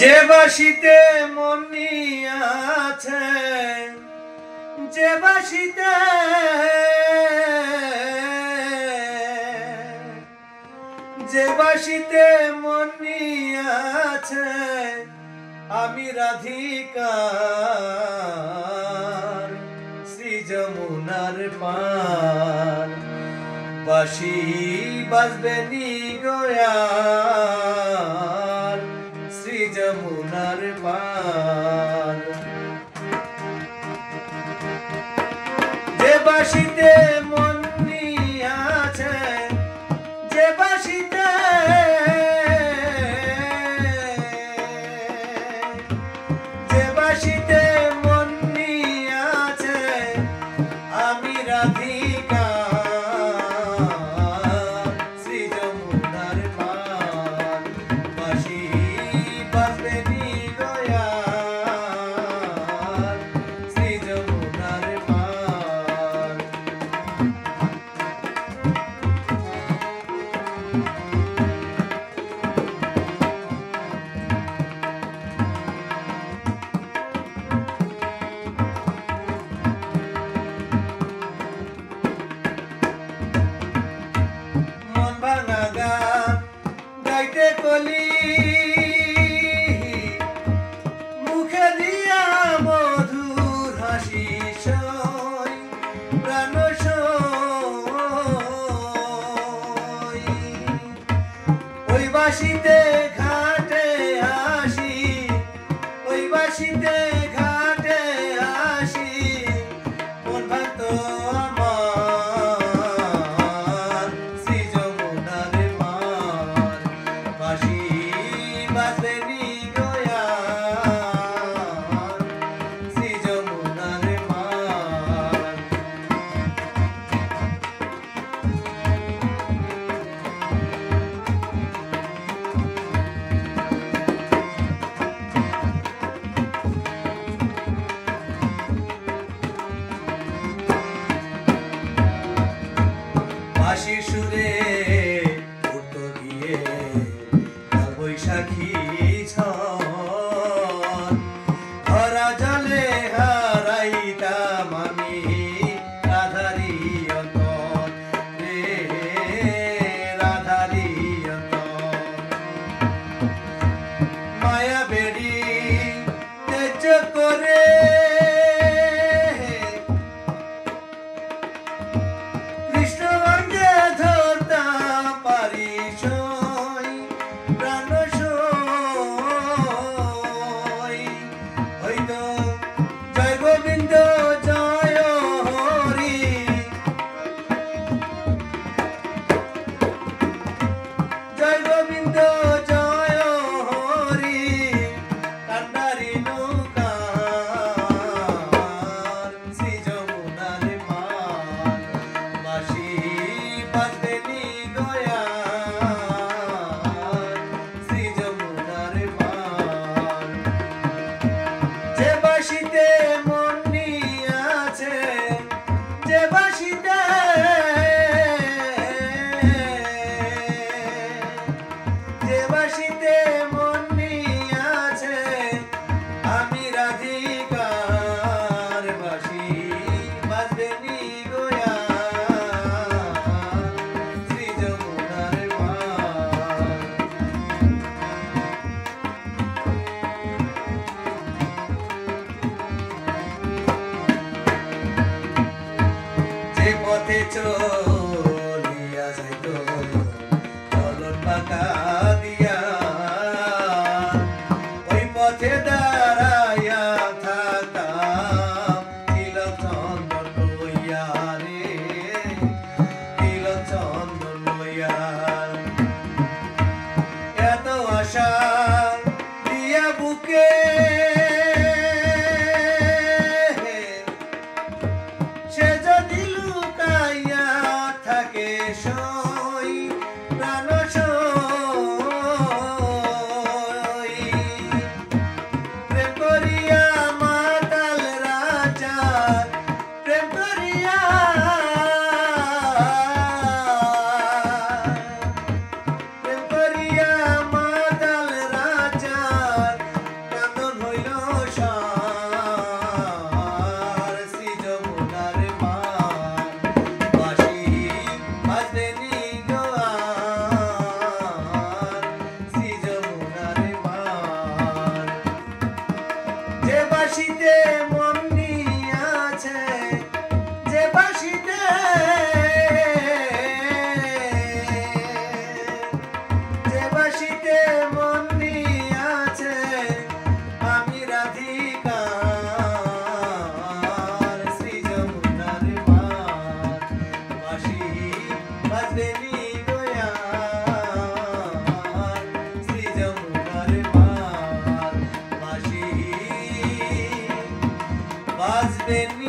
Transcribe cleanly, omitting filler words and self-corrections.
যে বাসিতে মন নিয়াছে, যে বাসিতে যে বাসিতে মন নিয়াছে, আমি রাধিকার শ্রী যমুনার পার। বাঁশি বাজবে নি গয়ার শ্রী যমুনার পার। যে বাঁশিতে মন নিয়াছে, যে বাঁশিতে যে বাঁশিতে মন নিয়াছে, আমি রাধিকা শ্রী যমুনার পার। বাঁশি বাজবে নি গয়ার শ্রী যমুনার পার। গাইতে কলি মুখে দিয়া মধুর হাসি সই প্রাণ সই। ওই বাঁশিতে ঘাটে আসি, ওই বাঁশিতে ঘাটে আসি, মন ভাত আমার শ্রী যমুনার পার। বাঁশি বাজবে নি গয়ার শ্রী যমুনার পার। বাঁশির সুরে উঠত গিয়ে কাল বৈশাখী ঝড়। ধরা জলে হারাইতাম আমি রাধারি অন্তর রে, রাধারি অন্তর। মায়া বেড়ি তেজ করে কৃষ্ণ বন্দে ধরতাম পারি সই প্রাণ সই। হইতো জয় গোবিন্দ জয় হরি, জয় গোবিন্দ জয় হরি, কান্ডারি নৌকার শ্রী যমুনার পার। বাঁশি বাজবে নি গয়ার শ্রী যমুনার পার। যে বাঁশিতে মন নিয়াছে, যে বাঁশিতে যে বাঁশিতে মন নিয়াছে, আমি রাধিকার বাঁশি বাজবে নি গয়ার শ্রী যমুনার পার। যে পথে চলিয়া যাইত চলন পাকা দিয়া, ওই পথে দাঁড়াইয়া থাকতাম তিলক চন্দন লইয়া রে, তিলক চন্দন লইয়া। এত আশা দিয়া বুকে সে যদি লুকাইয়া থাকে সই প্রাণ সই। প্রেম করিয়া মাতাল রাজার, প্রেম করিয়া প্রেম করিয়া মাতাল রাজার বাঁশিতে মন নিয়াছে, যে বাঁশিতে মন নিয়াছে, আমি রাধিকার শ্রী যমুনার পার। বাঁশি বাজবে নি দয়াল, শ্রী যমুনার পার। বাঁশি বাজবে নি